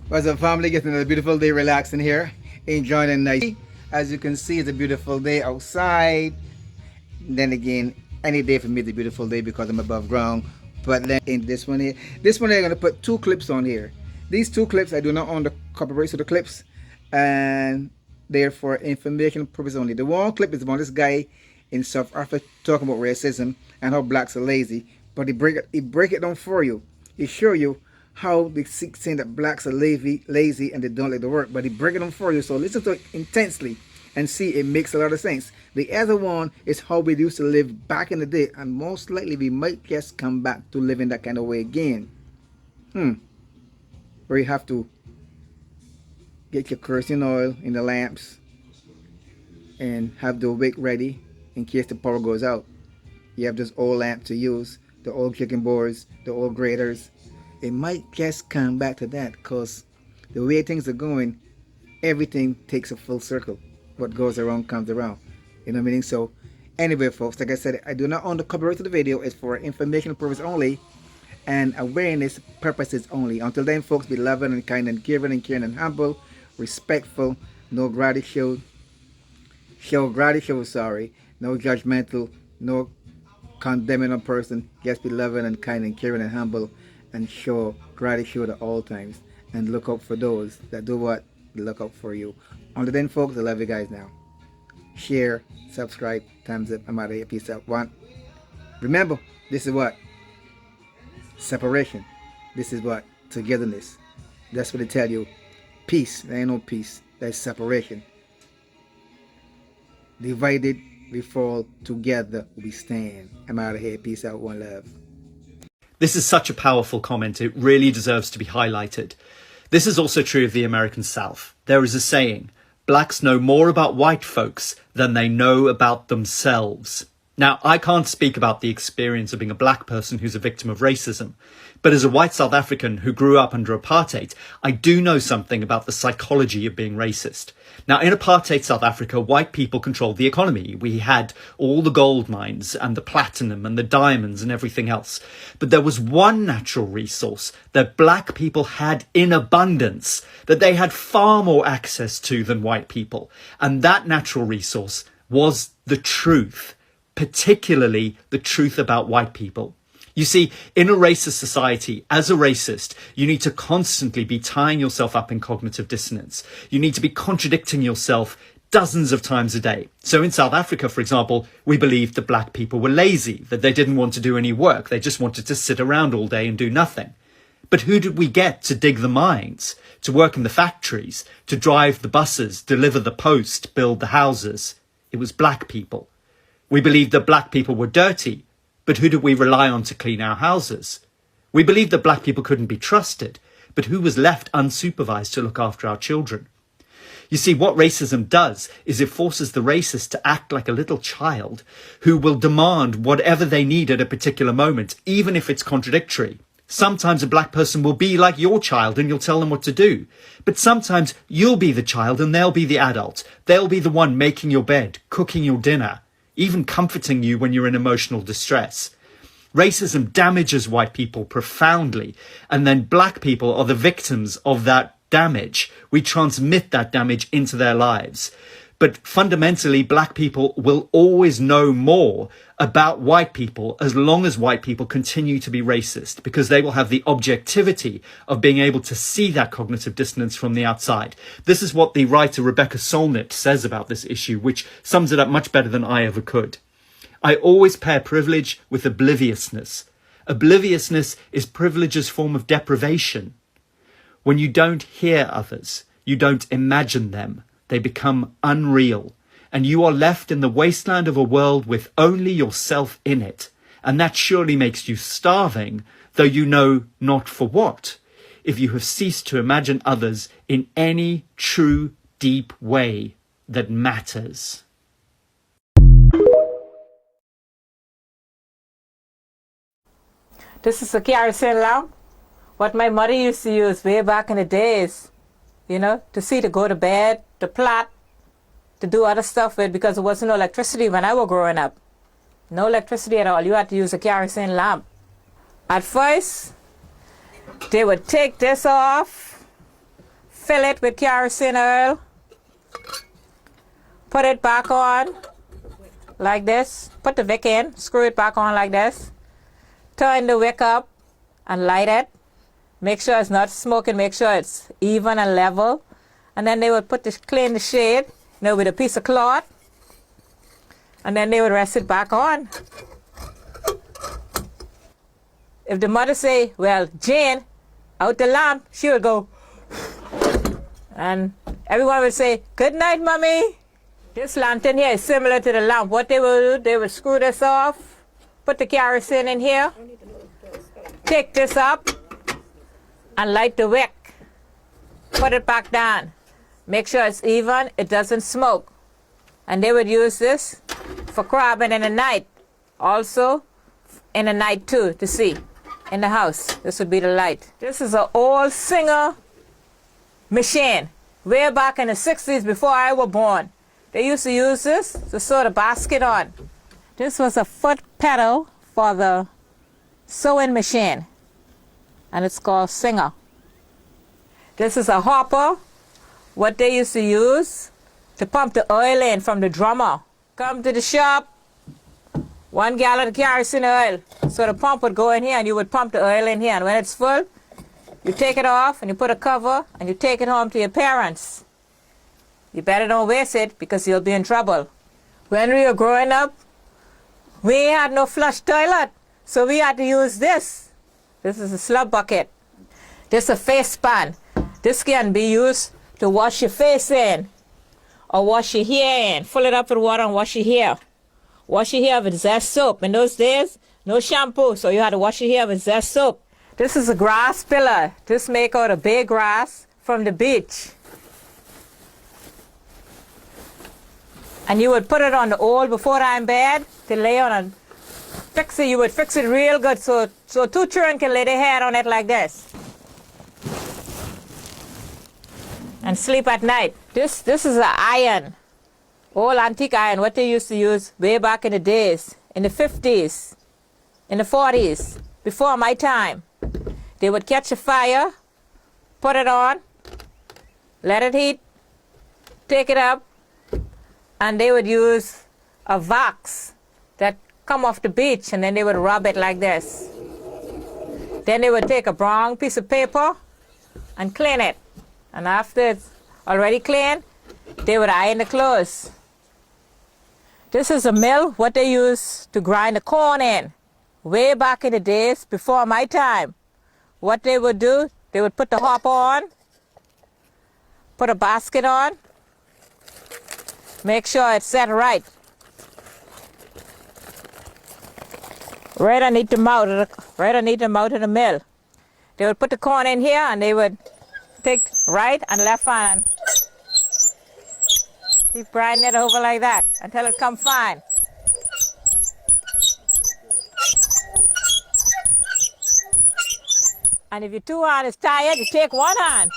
What's up, family? Getting a beautiful day relaxing here, enjoying a nice. As you can see, it's a beautiful day outside. Then again, any day for me is a beautiful day because I'm above ground. But then in this one here, I'm gonna put two clips on here. These two clips, I do not own the copyright to the clips, and they're for information purposes only. The one clip is about this guy in South Africa talking about racism and how blacks are lazy. But he break it down for you. He show you how they saying that blacks are lazy and they don't like the work. But he break it down for you. So listen to it intensely and see it makes a lot of sense. The other one is how we used to live back in the day, and most likely we might just come back to living that kind of way again. Where you have to get your kerosene oil in the lamps and have the wick ready in case the power goes out. You have this old lamp to use, the old cooking boards, the old graters. It might just come back to that because the way things are going, everything takes a full circle. What goes around comes around. You know what I mean? So anyway, folks, like I said, I do not own the copyright to the video. It's for informational purpose only and awareness purposes only. Until then, folks, be loving and kind and giving and caring and humble, respectful, no gratitude, show gratitude, sorry, no judgmental, no condemning a person. Just be loving and kind and caring and humble and show gratitude at all times and look out for those that do what? Look out for you. Until then, folks, I love you guys now. Share, subscribe, thumbs up. I'm out of here. Peace out. One. Remember, this is what? Separation. This is what? Togetherness. That's what they tell you. Peace. There ain't no peace. That's separation. Divided we fall, together we stand. I'm out of here. Peace out. One love. This is such a powerful comment. It really deserves to be highlighted. This is also true of the American South. There is a saying, blacks know more about white folks than they know about themselves. Now, I can't speak about the experience of being a black person who's a victim of racism, but as a white South African who grew up under apartheid, I do know something about the psychology of being racist. Now, in apartheid South Africa, white people controlled the economy. We had all the gold mines and the platinum and the diamonds and everything else. But there was one natural resource that black people had in abundance, that they had far more access to than white people. And that natural resource was the truth, particularly the truth about white people. You see, in a racist society, as a racist, you need to constantly be tying yourself up in cognitive dissonance. You need to be contradicting yourself dozens of times a day. So in South Africa, for example, we believed that black people were lazy, that they didn't want to do any work. They just wanted to sit around all day and do nothing. But who did we get to dig the mines, to work in the factories, to drive the buses, deliver the post, build the houses? It was black people. We believed that black people were dirty. But who did we rely on to clean our houses? We believed that black people couldn't be trusted, but who was left unsupervised to look after our children? You see, what racism does is it forces the racist to act like a little child who will demand whatever they need at a particular moment, even if it's contradictory. Sometimes a black person will be like your child and you'll tell them what to do. But sometimes you'll be the child and they'll be the adult. They'll be the one making your bed, cooking your dinner, even comforting you when you're in emotional distress. Racism damages white people profoundly, and then black people are the victims of that damage. We transmit that damage into their lives. But fundamentally, black people will always know more about white people as long as white people continue to be racist, because they will have the objectivity of being able to see that cognitive dissonance from the outside. This is what the writer Rebecca Solnit says about this issue, which sums it up much better than I ever could. I always pair privilege with obliviousness. Obliviousness is privilege's form of deprivation. When you don't hear others, you don't imagine them. They become unreal, and you are left in the wasteland of a world with only yourself in it. And that surely makes you starving, though you know not for what, if you have ceased to imagine others in any true, deep way that matters. This is a kerosene lamp. What my mother used to use way back in the days, to go to bed, to plot, to do other stuff with, because there wasn't no electricity when I was growing up. No electricity at all. You had to use a kerosene lamp. At first, they would take this off fill it with kerosene oil, put it back on like this, put the wick in, screw it back on like this, turn the wick up and light it. Make sure it's not smoking, make sure it's even and level. And then they would clean the shade, with a piece of cloth, and then they would rest it back on. If the mother say, well, Jane, out the lamp, she would go, and everyone would say, good night, mommy. This lantern here is similar to the lamp. What they would do, they would screw this off, put the kerosene in here, take this up, and light the wick. Put it back down. Make sure it's even, it doesn't smoke. And they would use this for crabbing in the night. Also, in the night too, to see. In the house, this would be the light. This is an old Singer machine. Way back in the 60s before I was born. They used to use this to sew the basket on. This was a foot pedal for the sewing machine. And it's called Singer. This is a hopper, what they used to use to pump the oil in from the drummer. Come to the shop, 1 gallon of kerosene oil. So the pump would go in here and you would pump the oil in here. And when it's full, you take it off and you put a cover and you take it home to your parents. You better don't waste it because you'll be in trouble. When we were growing up, we had no flush toilet. So we had to use this. This is a slub bucket. This is a face span. This can be used to wash your face in or wash your hair in. Fill it up with water and wash your hair. Wash your hair with Zest soap. In those days, no shampoo, so you had to wash your hair with Zest soap. This is a grass pillar. This make out of bay grass from the beach. And you would put it on the old before time bed to lay on and fix it. You would fix it real good so 2 children can lay their head on it like this. And sleep at night. This is an iron. Old antique iron, what they used to use way back in the days, in the 50s, in the 40s, before my time. They would catch a fire, put it on, let it heat, take it up, and they would use a wax that come off the beach, and then they would rub it like this. Then they would take a brown piece of paper and clean it. And after it's already clean, they would iron the clothes. This is a mill, what they used to grind the corn in. Way back in the days, before my time. What they would do, they would put the hopper on, put a basket on, make sure it's set right. Right underneath the mouth of the mill. They would put the corn in here and they would take right and left hand. Keep grinding it over like that until it comes fine. And if your 2 hand is tired, you take 1 hand.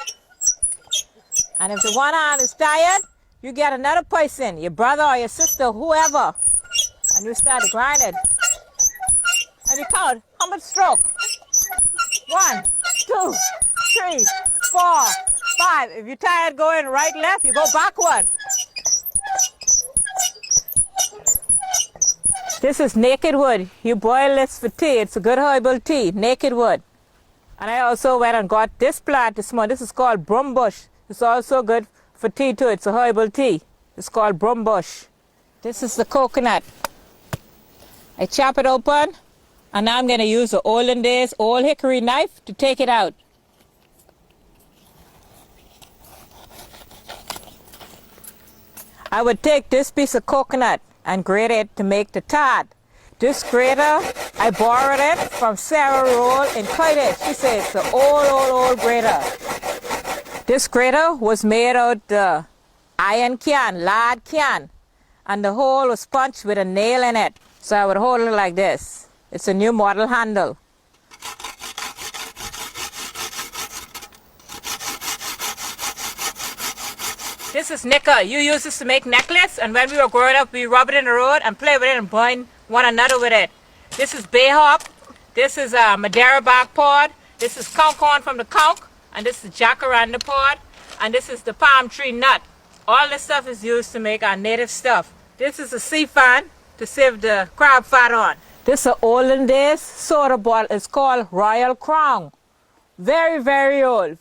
And if the 1 hand is tired, you get another person, your brother or your sister, whoever. And you start to grind it. And you count how much stroke. 1, 2, 3, 4, 5. If you're tired going right, left, you go backward. This is naked wood. You boil this for tea. It's a good herbal tea, naked wood. And I also went and got this plant this morning. This is called broom bush. It's also good for tea too. It's a herbal tea. It's called broom bush. This is the coconut. I chop it open, and now I'm going to use the olden days old hickory knife to take it out. I would take this piece of coconut and grate it to make the tart. This grater, I borrowed it from Sarah Roll in Coitage. She said it's an old grater. This grater was made out of the iron can, lard can, and the hole was punched with a nail in it. So I would hold it like this. It's a new model handle. This is nickel. You use this to make necklace, and when we were growing up, we rub it in the road and play with it and bind one another with it. This is bay hop. This is a Madeira bark pod. This is conch horn from the conch, and this is jacaranda pod. And this is the palm tree nut. All this stuff is used to make our native stuff. This is a sea fan to save the crab fat on. This is an olden days soda bottle. It's called Royal Crown. Very, very old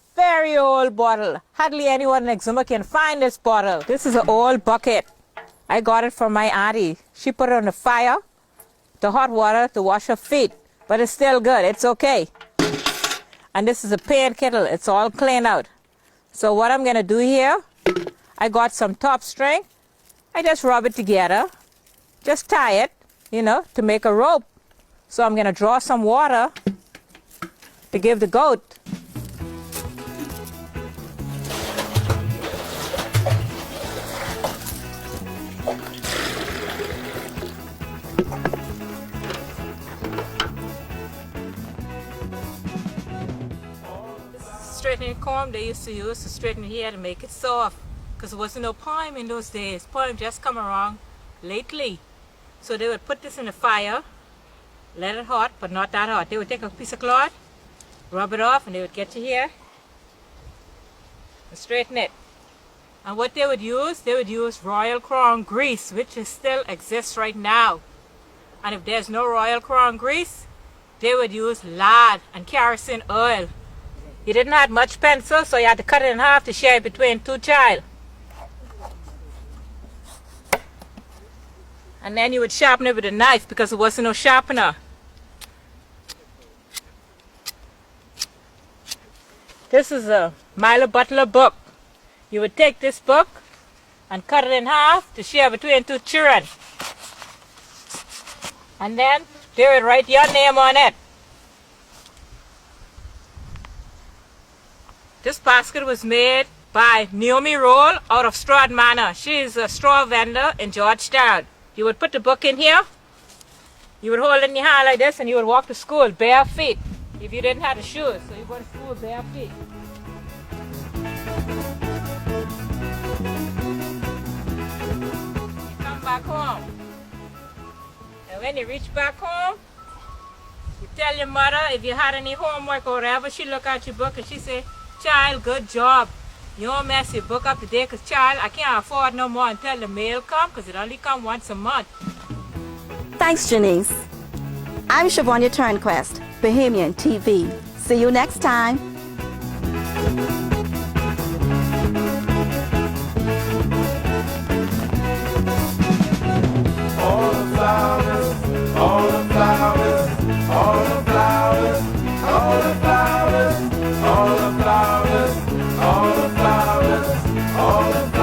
bottle. Hardly anyone in Exuma can find this bottle. This is an old bucket. I got it from my auntie. She put it on the fire, the hot water to wash her feet. But it's still good. It's okay. And this is a pan kettle. It's all clean out. So what I'm going to do here, I got some top string. I just rub it together. Just tie it, to make a rope. So I'm going to draw some water to give the goat. Straightening comb they used to use to straighten hair to make it soft, because there wasn't no perm in those days. Perm just come around lately. So they would put this in the fire, let it hot, but not that hot. They would take a piece of cloth, rub it off, and they would get your hair and straighten it. And what they would use Royal Crown grease, which still exists right now. And if there's no Royal Crown grease, they would use lard and kerosene oil. You didn't have much pencil, so you had to cut it in half to share it between two child. And then you would sharpen it with a knife because there wasn't no sharpener. This is a Milo Butler book. You would take this book and cut it in half to share between two children. And then they would write your name on it. This basket was made by Naomi Roll out of Stroud Manor. She is a straw vendor in Georgetown. You would put the book in here, you would hold it in your hand like this, and you would walk to school bare feet if you didn't have the shoes. So you go to school bare feet. You come back home. And when you reach back home, you tell your mother if you had any homework or whatever. She look at your book and she say, "Child, good job. You don't mess your book up today, because child, I can't afford no more until the mail come, because it only come once a month." Thanks, Janice. I'm Siobhan Turnquest, Bahamian TV. See you next time. All the flowers, all the flowers, all the flowers, all the flowers, all the flowers, all the flowers, all the flowers.